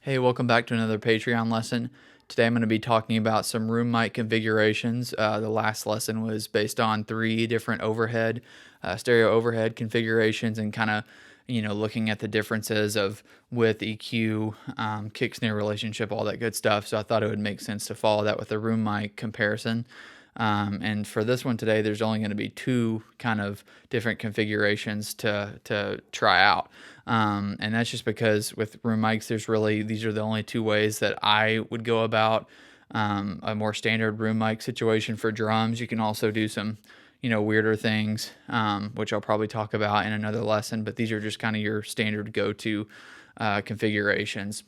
Hey, welcome back to another Patreon lesson. Today I'm going to be talking about some room mic configurations. The last lesson was based on three different stereo overhead configurations, and kind of, looking at the differences of width, EQ, kick snare relationship, all that good stuff. So I thought it would make sense to follow that with a room mic comparison. And for this one today, there's only going to be two kind of different configurations to try out. And that's just because with room mics, these are the only two ways that I would go about a more standard room mic situation for drums. You can also do some, weirder things, which I'll probably talk about in another lesson, but these are just kind of your standard go-to configurations.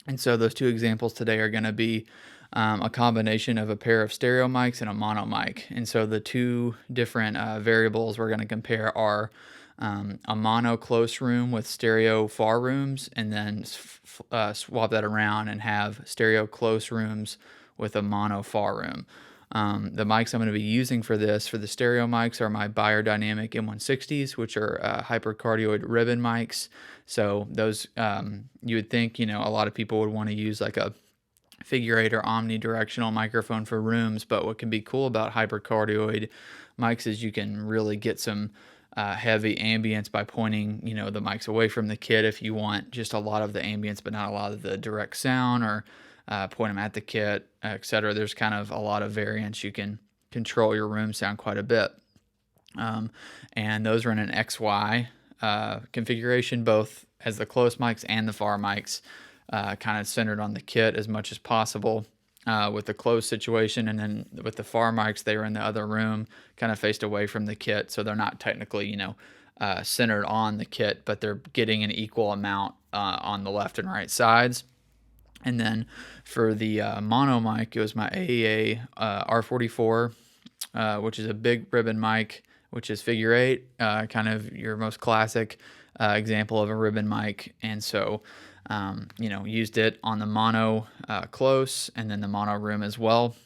And so those two examples today are going to be a combination of a pair of stereo mics and a mono mic. And so the two different variables we're going to compare are a mono close room with stereo far rooms, and then swap that around and have stereo close rooms with a mono far room. The mics I'm going to be using for the stereo mics are my Beyerdynamic M160s, which are hypercardioid ribbon mics. So those, you would think, a lot of people would want to use like a figure 8 or omnidirectional microphone for rooms, but what can be cool about hypercardioid mics is you can really get some heavy ambience by pointing, the mics away from the kit if you want just a lot of the ambience, but not a lot of the direct sound, or point them at the kit, etc. There's kind of a lot of variance. You can control your room sound quite a bit. And those are in an XY configuration, both as the close mics and the far mics, kind of centered on the kit as much as possible. With the closed situation, and then with the far mics, they were in the other room, kind of faced away from the kit, so they're not technically, centered on the kit, but they're getting an equal amount on the left and right sides. And then for the mono mic, it was my AEA R44, which is a big ribbon mic, which is figure 8, kind of your most classic example of a ribbon mic. And so used it on the mono close, and then the mono room as well.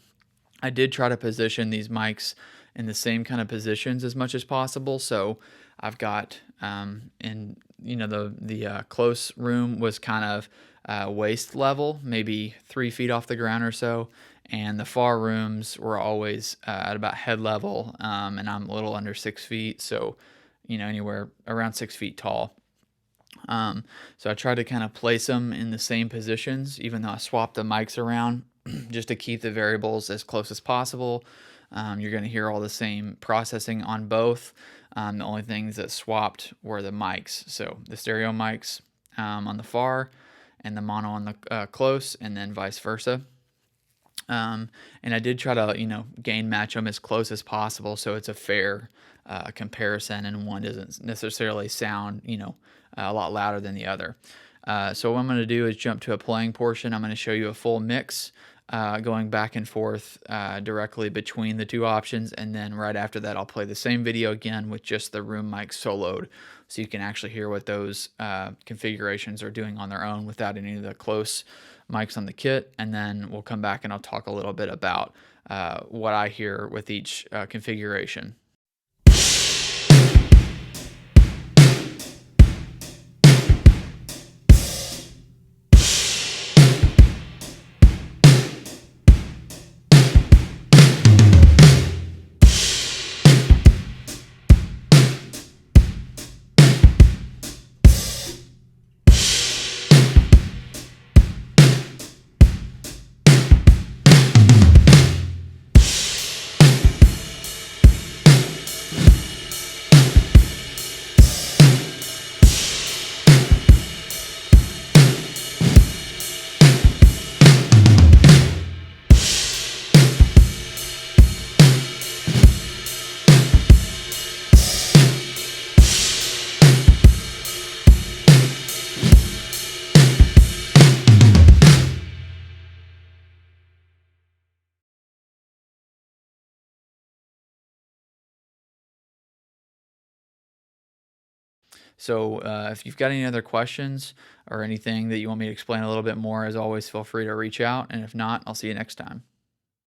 I did try to position these mics in the same kind of positions as much as possible. So I've got the close room was kind of waist level, maybe 3 feet off the ground or so, and the far rooms were always at about head level, and I'm a little under 6 feet, so anywhere around 6 feet tall. So I tried to kind of place them in the same positions, even though I swapped the mics around just to keep the variables as close as possible. You're going to hear all the same processing on both. The only things that swapped were the mics. So the stereo mics on the far, and the mono on the close, and then vice versa. And I did try to, gain match them as close as possible, so it's a fair comparison, and one doesn't necessarily sound, a lot louder than the other. So what I'm going to do is jump to a playing portion. I'm going to show you a full mix, going back and forth directly between the two options, and then right after that I'll play the same video again with just the room mic soloed, so you can actually hear what those configurations are doing on their own without any of the close mics on the kit. And then we'll come back and I'll talk a little bit about what I hear with each configuration. So if you've got any other questions or anything that you want me to explain a little bit more, as always, feel free to reach out. And if not, I'll see you next time.